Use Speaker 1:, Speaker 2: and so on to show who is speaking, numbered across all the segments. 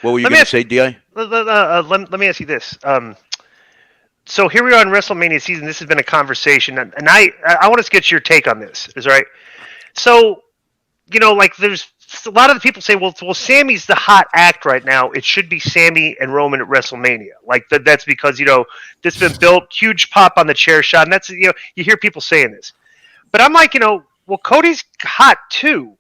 Speaker 1: What were you going to say, Di?
Speaker 2: Let me ask you this. So here we are in WrestleMania season. This has been a conversation, and I want to get your take on this. Is right. So, like there's a lot of the people say, well, Sammy's the hot act right now. It should be Sammy and Roman at WrestleMania. Like that's because this has been built, huge pop on the chair shot, and that's you hear people saying this. But I'm like, well, Cody's hot too.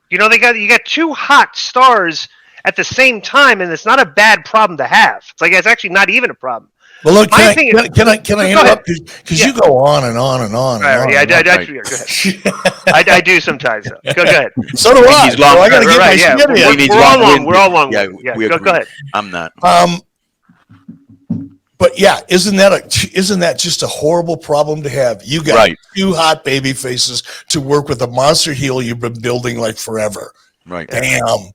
Speaker 2: You got two hot stars at the same time, and it's not a bad problem to have. It's actually not even a problem.
Speaker 3: Well, look, can I interrupt? Because you go on and on and on.
Speaker 2: Right,
Speaker 3: and
Speaker 2: yeah,
Speaker 3: on.
Speaker 2: Go ahead. I do sometimes. Go ahead.
Speaker 3: So do I.
Speaker 1: He's long.
Speaker 3: So I got to get my shit in.
Speaker 2: We're all long. We're all long.
Speaker 1: Yeah,
Speaker 2: go ahead.
Speaker 1: I'm not.
Speaker 3: But yeah, isn't that just a horrible problem to have? You got two hot baby faces to work with a monster heel you've been building like forever.
Speaker 1: Right.
Speaker 3: Damn.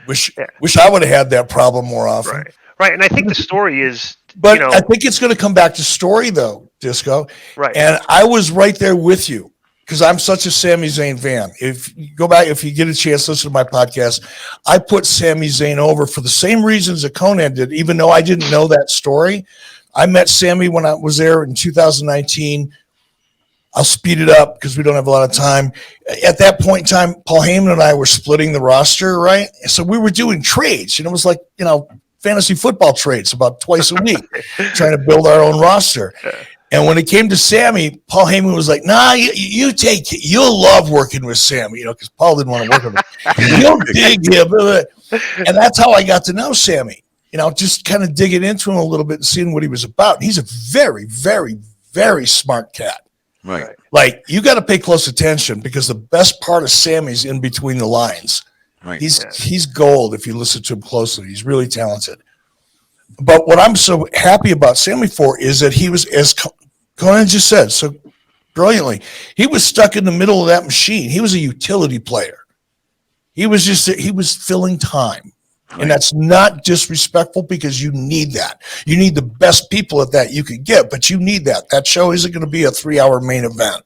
Speaker 3: Wish I would have had that problem more often.
Speaker 2: Right. And I think the story is.
Speaker 3: But I think it's going to come back to story, though, Disco.
Speaker 2: Right.
Speaker 3: And I was right there with you because I'm such a Sami Zayn fan. If you go back, if you get a chance to listen to my podcast, I put Sami Zayn over for the same reasons that Conan did, even though I didn't know that story. I met Sami when I was there in 2019. I'll speed it up because we don't have a lot of time. At that point in time, Paul Heyman and I were splitting the roster, right? So we were doing trades, and it was like, fantasy football trades about twice a week, trying to build our own roster. And when it came to Sammy, Paul Heyman was like, nah, you take it. You'll love working with Sammy, because Paul didn't want to work with him. You'll dig him. And that's how I got to know Sammy, just kind of digging into him a little bit and seeing what he was about. And he's a very, very, very smart cat.
Speaker 1: Right.
Speaker 3: Like, you got to pay close attention because the best part of Sammy's in between the lines.
Speaker 1: Right.
Speaker 3: He's gold if you listen to him closely. He's really talented. But what I'm so happy about Sammy for is that he was, as Conan just said so brilliantly, he was stuck in the middle of that machine. He was a utility player. He was filling time. Right. And that's not disrespectful because you need that. You need the best people at that you could get, but you need that. That show isn't going to be a 3-hour main event.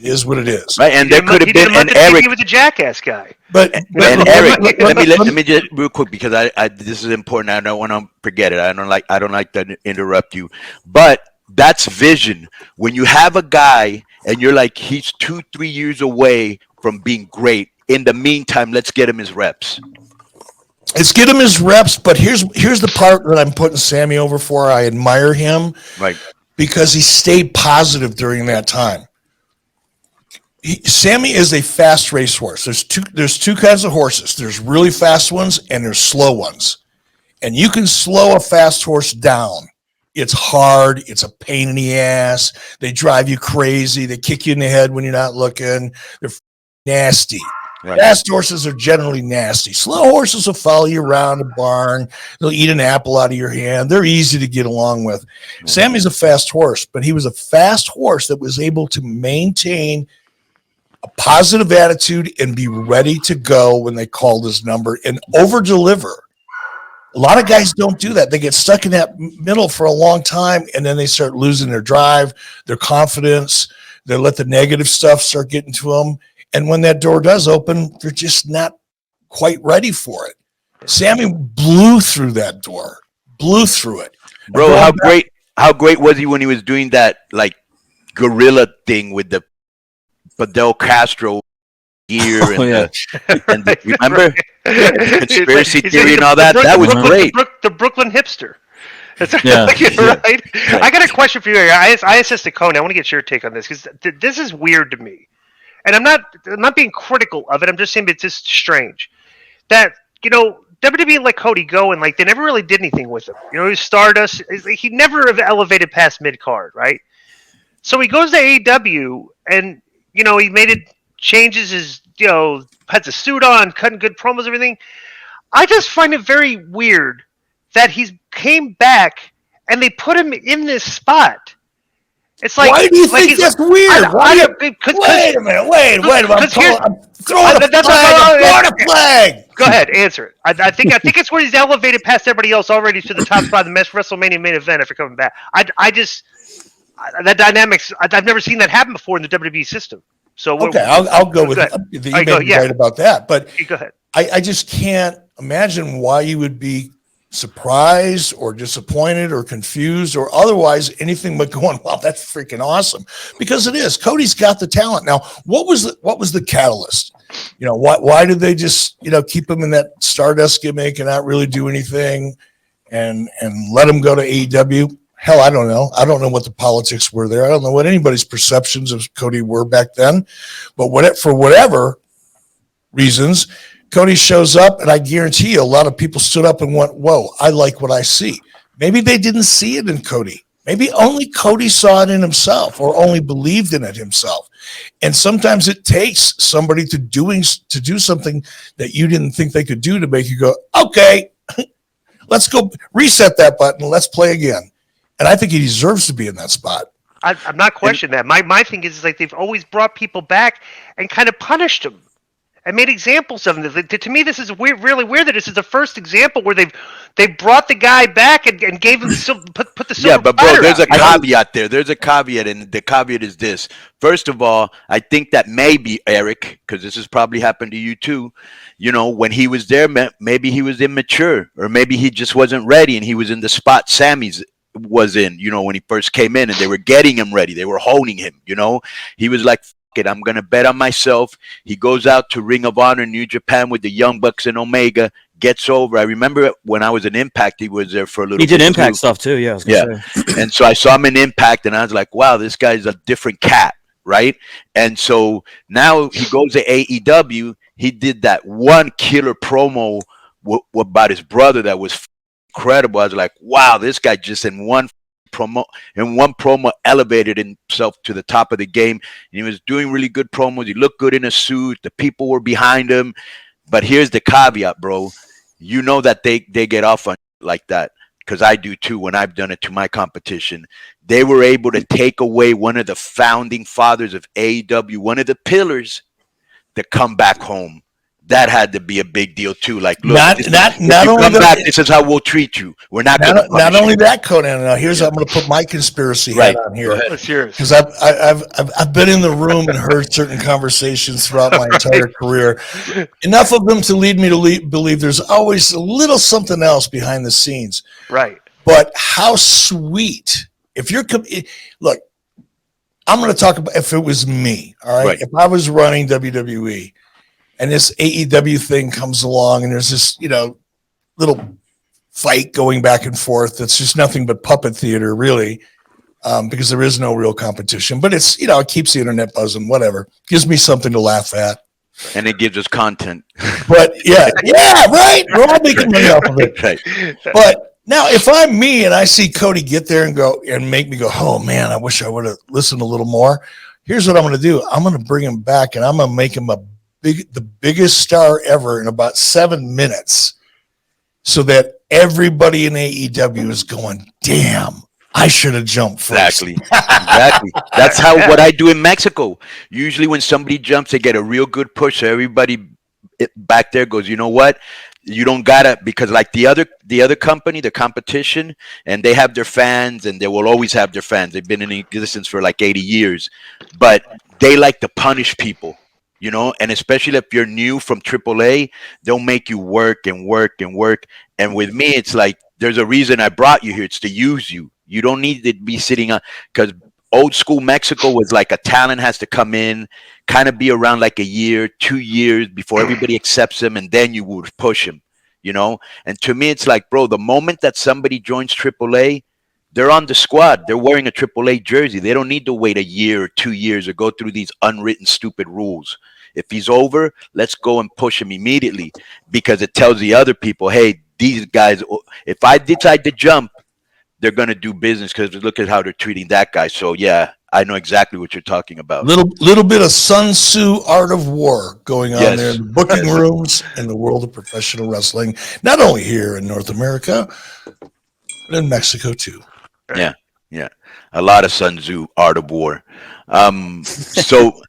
Speaker 3: It is what it is.
Speaker 1: Right, and there could have been an Eric.
Speaker 2: He was a jackass guy.
Speaker 1: But Eric, let me just real quick because I this is important. I don't want to forget it. I don't like to interrupt you. But that's vision. When you have a guy and you're like he's 2-3 years away from being great. In the meantime, let's get him his reps.
Speaker 3: Let's get him his reps. But here's the part that I'm putting Sammy over for. I admire him,
Speaker 1: right,
Speaker 3: because he stayed positive during that time. Sammy is a fast racehorse. There's two kinds of horses. There's really fast ones and there's slow ones. And you can slow a fast horse down. It's hard. It's a pain in the ass. They drive you crazy. They kick you in the head when you're not looking. They're nasty. Right. Fast horses are generally nasty. Slow horses will follow you around the barn. They'll eat an apple out of your hand. They're easy to get along with. Mm-hmm. Sammy's a fast horse, but he was a fast horse that was able to maintain a positive attitude and be ready to go when they called his number and over-deliver. A lot of guys don't do that. They get stuck in that middle for a long time, and then they start losing their drive, their confidence. They let the negative stuff start getting to them. And when that door does open, they're just not quite ready for it. Sammy blew through that door, blew through it.
Speaker 1: Bro, how great was he when he was doing that, like, gorilla thing with the Fidel Castro gear and remember the conspiracy theory and all that? That was great.
Speaker 2: The Brooklyn hipster.
Speaker 1: Yeah.
Speaker 2: Right? I got a question for you. I asked this to Coney. I want to get your take on this because this is weird to me. And I'm not being critical of it. I'm just saying it's just strange that, WWE let Cody go and like they never really did anything with him. He was Stardust. He never elevated past mid-card, right? So he goes to AEW and, he made it changes his, had the suit on, cutting good promos, everything. I just find it very weird that he came back and they put him in this spot. It's like,
Speaker 3: why do you think that's weird? Wait a minute. I'm throwing a flag.
Speaker 2: Go ahead, answer it. I think it's where he's elevated past everybody else already to the top spot of the WrestleMania main event after coming back. That dynamics, I've never seen that happen before in the WWE system. So
Speaker 3: okay, I'll go with it. You may be right about that, but
Speaker 2: go ahead.
Speaker 3: I just can't imagine why you would be surprised or disappointed or confused or otherwise anything but going, wow, that's freaking awesome, because it is. Cody's got the talent. Now, what was the catalyst? Why did they just keep him in that Stardust gimmick and not really do anything and let him go to AEW? Hell, I don't know. I don't know what the politics were there. I don't know what anybody's perceptions of Cody were back then. But for whatever reasons, Cody shows up, and I guarantee you a lot of people stood up and went, whoa, I like what I see. Maybe they didn't see it in Cody. Maybe only Cody saw it in himself or only believed in it himself. And sometimes it takes somebody to do something that you didn't think they could do to make you go, okay, let's go reset that button. Let's play again. And I think he deserves to be in that spot.
Speaker 2: I'm not questioning that. My thing is like they've always brought people back and kind of punished them. I made examples of them. To me, this is really weird that this is the first example where they brought the guy back and gave him put the silver.
Speaker 1: Yeah, but bro, there's a caveat there. There's a caveat, and the caveat is this. First of all, I think that maybe Eric, because this has probably happened to you too. When he was there, maybe he was immature, or maybe he just wasn't ready, and he was in the spot Sammy's was in. When he first came in, and they were getting him ready, they were honing him. He was like, it, I'm gonna bet on myself. He goes out to Ring of Honor, New Japan with the Young Bucks and Omega, gets over. I remember when I was in Impact, he was there for a little bit.
Speaker 4: He did Impact stuff too, yeah.
Speaker 1: And so I saw him in Impact, and I was like, wow, this guy's a different cat, right? And so now he goes to AEW. He did that one killer promo about his brother that was incredible. I was like, wow, this guy just in one promo elevated himself to the top of the game, and he was doing really good promos. He looked good in a suit. The people were behind him. But here's the caveat, bro. That they get off on like that, because I do too when I've done it to my competition. They were able to take away one of the founding fathers of AEW, one of the pillars, to come back home. That had to be a big deal too. Like, look, not only come back, this is how we'll treat you. We're not going to
Speaker 3: not only that, Conan. Now I'm going to put my conspiracy hat on here, because I've been in the room and heard certain conversations throughout my entire career. Enough of them to lead me to believe there's always a little something else behind the scenes.
Speaker 2: Right.
Speaker 3: But how sweet look. I'm going to talk about if it was me. All right. If I was running WWE. And this AEW thing comes along, and there's this, little fight going back and forth. That's just nothing but puppet theater, really, because there is no real competition. But it's, it keeps the internet buzzing, whatever. Gives me something to laugh at.
Speaker 1: And it gives us content.
Speaker 3: But, yeah, right? We're all making money off of it.
Speaker 1: Right.
Speaker 3: But now, if I'm me and I see Cody get there and make me go, oh, man, I wish I would have listened a little more. Here's what I'm going to do. I'm going to bring him back, and I'm going to make him the biggest star ever in about 7 minutes, so that everybody in AEW is going, damn, I should have jumped first.
Speaker 1: Exactly. That's what I do in Mexico. Usually when somebody jumps, they get a real good push. So everybody back there goes, you know what? You don't gotta, because like the other company, the competition, and they have their fans, and they will always have their fans. They've been in existence for like 80 years, but they like to punish people. And especially if you're new from AAA, they'll make you work and work and work. And with me, it's like, there's a reason I brought you here. It's to use you. You don't need to be sitting on, because old school Mexico was like a talent has to come in, kind of be around like a year, 2 years before everybody accepts him, and then you would push him, And to me, it's like, bro, the moment that somebody joins AAA, they're on the squad. They're wearing a AAA jersey. They don't need to wait a year or 2 years or go through these unwritten stupid rules. If he's over, let's go and push him immediately, because it tells the other people, hey, these guys, if I decide to jump, they're going to do business, because look at how they're treating that guy. So, yeah, I know exactly what you're talking about.
Speaker 3: Little bit of Sun Tzu art of war going on there in the booking rooms in the world of professional wrestling, not only here in North America, but in Mexico too.
Speaker 1: Yeah. A lot of Sun Tzu art of war. So